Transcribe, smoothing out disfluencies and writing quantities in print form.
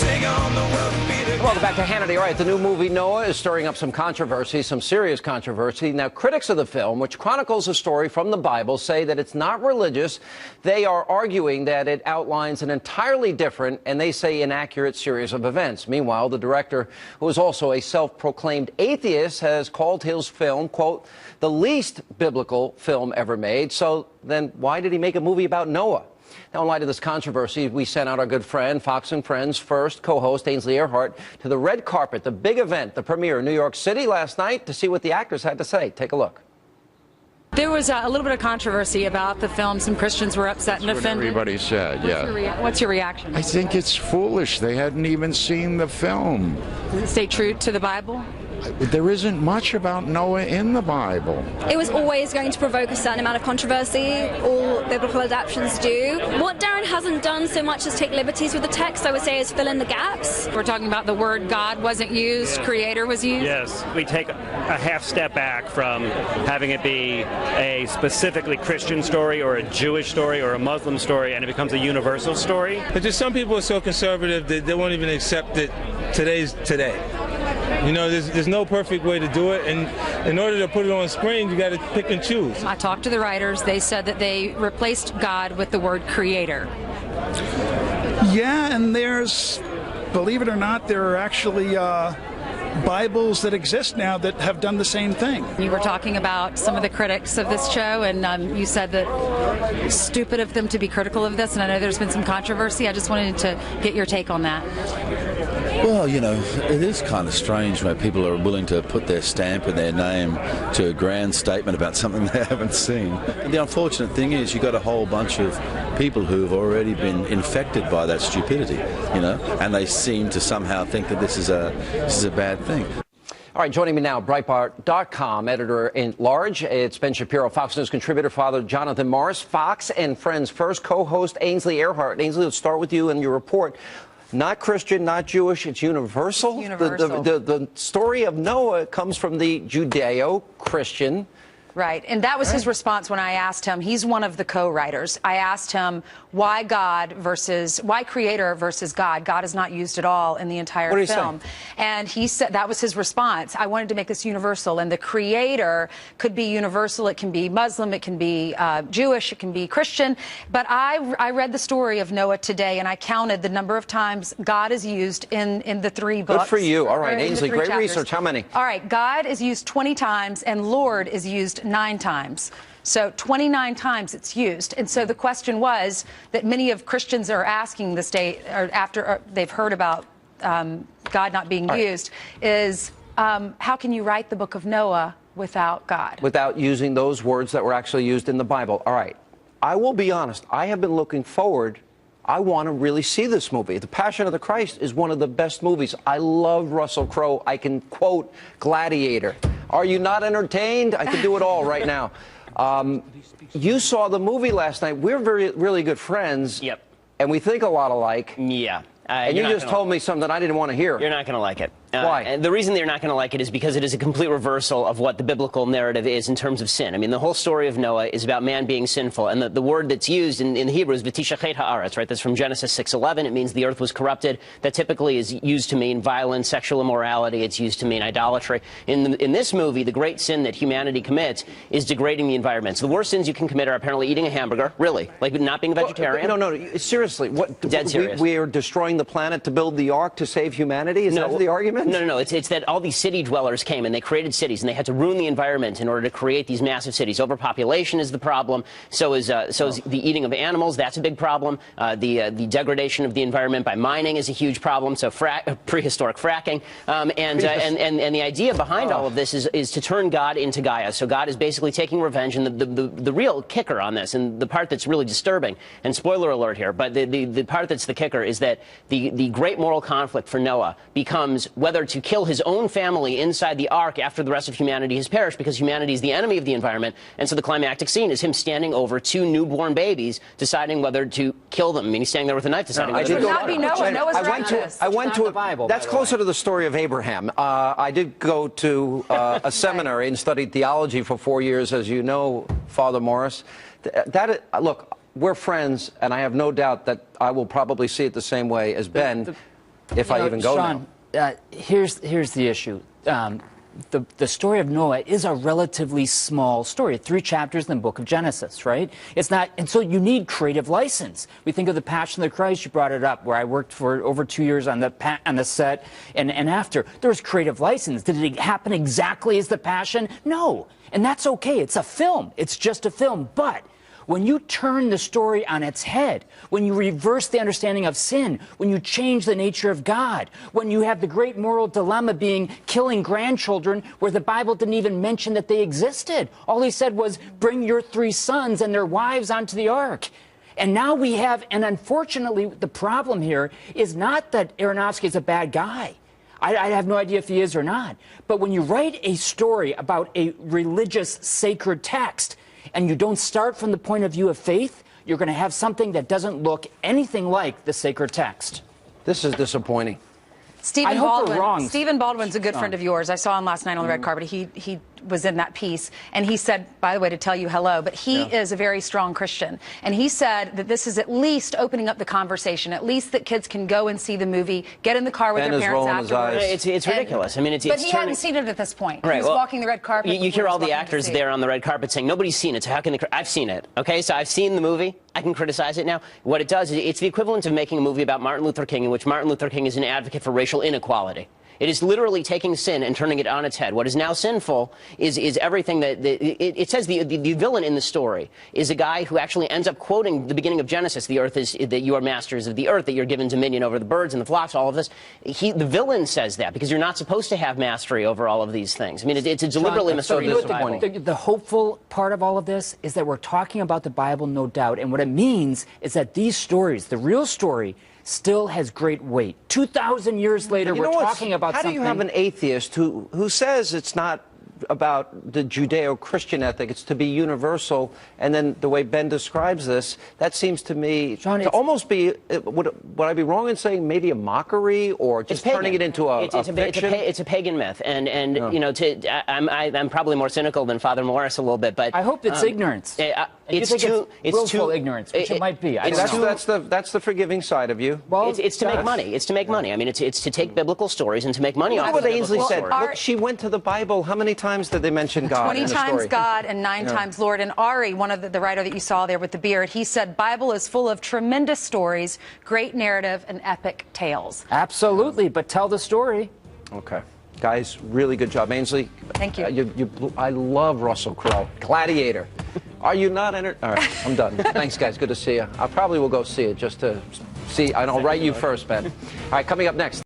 Welcome back to Hannity. All right, the new movie Noah is stirring up some controversy, some serious controversy. Now, critics of the film, which chronicles a story from the Bible, say that it's not religious. They are arguing that it outlines an entirely different, and they say inaccurate, series of events. Meanwhile, the director, who is also a self-proclaimed atheist, has called his film, quote, the least biblical film ever made. So then why did he make a movie about Noah? Now, in light of this controversy, we sent out our good friend, Fox & Friends' first co-host, Ainsley Earhardt, to the red carpet, the big event, the premiere in New York City last night, to see what the actors had to say. Take a look. There was a little bit of controversy about the film. Some Christians were upset and offended. Everybody said, yeah. What's your reaction? I think it's foolish. They hadn't even seen the film. Does it stay true to the Bible? There isn't much about Noah in the Bible. It was always going to provoke a certain amount of controversy. All biblical adaptions do. What Darren hasn't done so much as take liberties with the text, I would say, is fill in the gaps. We're talking about the word God wasn't used, creator was used? Yes, we take a half step back from having it be a specifically Christian story or a Jewish story or a Muslim story, and it becomes a universal story. But just some people are so conservative that they won't even accept that today's today. You know, there's no perfect way to do it, and in order to put it on screen, you got to pick and choose. I talked to the writers. They said that they replaced God with the word creator. Yeah, and there's, believe it or not, there are actually Bibles that exist now that have done the same thing. You were talking about some of the critics of this show, and you said that it's stupid of them to be critical of this, and I know there's been some controversy. I just wanted to get your take on that. Well, you know, it is kind of strange when people are willing to put their stamp and their name to a grand statement about something they haven't seen. And the unfortunate thing is you've got a whole bunch of people who have already been infected by that stupidity, you know, and they seem to somehow think that this is a bad thing. All right, joining me now, Breitbart.com editor-in-large. It's Ben Shapiro, Fox News contributor, Father Jonathan Morris, Fox and Friends first co-host Ainsley Earhardt. Ainsley, let's start with you and your report. Not Christian, not Jewish, it's universal. Universal. The story of Noah comes from the Judeo-Christian. Right, and that was his response when I asked him. He's one of the co-writers. I asked him why creator versus God. God is not used at all in the entire film. And he said that was his response. I wanted to make this universal, and the creator could be universal. It can be Muslim, it can be Jewish, it can be Christian. But I read the story of Noah today, and I counted the number of times God is used in the three books. Good for you. All right, Ainsley, great research. How many? All right, God is used 20 times, and Lord is used 9 times. So 29 times it's used. And so the question was that many of Christians are asking this day, or after they've heard about God not being used, is how can you write the book of Noah without God? Without using those words that were actually used in the Bible. All right. I will be honest. I have been looking forward. I want to really see this movie. The Passion of the Christ is one of the best movies. I love Russell Crowe. I can quote Gladiator. Are you not entertained? I can do it all right now. You saw the movie last night. We're really good friends. Yep. And we think a lot alike. Yeah. And you just told me something I didn't want to hear. You're not going to like it. Why? And the reason they're not going to like it is because it is a complete reversal of what the biblical narrative is in terms of sin. I mean, the whole story of Noah is about man being sinful. And the word that's used in the Hebrew is v'tishachet ha'aretz, right? That's from Genesis 6:11. It means the earth was corrupted. That typically is used to mean violence, sexual immorality. It's used to mean idolatry. In this movie, the great sin that humanity commits is degrading the environment. So the worst sins you can commit are apparently eating a hamburger, really, like not being a vegetarian. No, seriously. What? Dead serious. We are destroying the planet to build the ark to save humanity? Is that the argument? No. It's that all these city dwellers came and they created cities and they had to ruin the environment in order to create these massive cities. Overpopulation is the problem. So is the eating of animals. That's a big problem. The degradation of the environment by mining is a huge problem. So prehistoric fracking. And the idea behind all of this is to turn God into Gaia. So God is basically taking revenge. And the real kicker on this, and the part that's really disturbing, and spoiler alert here, but the part that's the kicker is that the great moral conflict for Noah becomes whether to kill his own family inside the ark after the rest of humanity has perished, because humanity is the enemy of the environment. And so the climactic scene is him standing over 2 newborn babies, deciding whether to kill them. I mean, he's standing there with a knife, deciding whether to kill them. Not be Noah. Noah's I went to the Bible. That's closer to the story of Abraham. I did go to a seminary and studied theology for 4 years, as you know, Father Morris. Look, we're friends, and I have no doubt that I will probably see it the same way as Ben. if I even go Sean, now. Here's the issue. The story of Noah is a relatively small story, 3 chapters in the book of Genesis, right? It's not, and so you need creative license. We think of the Passion of the Christ, you brought it up, where I worked for over 2 years on the set and after. There was creative license. Did it happen exactly as the Passion? No. And that's okay. It's a film. It's just a film. But when you turn the story on its head, when you reverse the understanding of sin, when you change the nature of God, when you have the great moral dilemma being killing grandchildren where the Bible didn't even mention that they existed. All he said was, bring your 3 sons and their wives onto the ark. And now we have, and unfortunately the problem here is not that Aronofsky is a bad guy. I have no idea if he is or not. But when you write a story about a religious sacred text, and you don't start from the point of view of faith, you're going to have something that doesn't look anything like the sacred text. This is disappointing. Stephen Baldwin's a good friend of yours. I saw him last night on the red carpet. He was in that piece, and he said, by the way, to tell you hello, but he is a very strong Christian, and he said that this is at least opening up the conversation, at least that kids can go and see the movie, get in the car with their parents afterwards. It's ridiculous. I mean, but he hadn't seen it at this point. Right, he was walking the red carpet. You hear all the actors there on the red carpet saying, nobody's seen it, so how can they... I've seen it, okay? So I've seen the movie. I can criticize it now. What it does is it's the equivalent of making a movie about Martin Luther King in which Martin Luther King is an advocate for racial inequality. It is literally taking sin and turning it on its head. What is now sinful is everything that... It says the villain in the story is a guy who actually ends up quoting the beginning of Genesis. The earth is... that you are masters of the earth, that you're given dominion over the birds and the flocks, all of this. The villain says that because you're not supposed to have mastery over all of these things. I mean, it's a deliberately misogynist Bible. The hopeful part of all of this is that we're talking about the Bible, no doubt. And what it means is that these stories, the real story, still has great weight. 2,000 years later, we're talking about something... How do you have an atheist who says it's not about the Judeo-Christian ethic, it's to be universal, and then the way Ben describes this, that seems to me to almost be, would I be wrong in saying maybe a mockery or just turning it into a fiction? It's a pagan myth, and you know, I'm probably more cynical than Father Morris a little bit, but... I hope it's ignorance. It's willful ignorance, which it might be. That's the forgiving side of you. Well, it's to make money. It's to make money. I mean, it's to take biblical stories and to make money off of what them. Ainsley said. Look, she went to the Bible. How many times did they mention God? 20 times God and 9 times Lord. And Ari, one of the writer that you saw there with the beard, he said Bible is full of tremendous stories, great narrative, and epic tales. Absolutely, but tell the story. Okay. Guys, really good job. Ainsley. Thank you. I love Russell Crowe. Gladiator. Are you not entered? All right, I'm done. Thanks, guys. Good to see you. I probably will go see it just to see, and I'll write you first, Ben. All right, coming up next.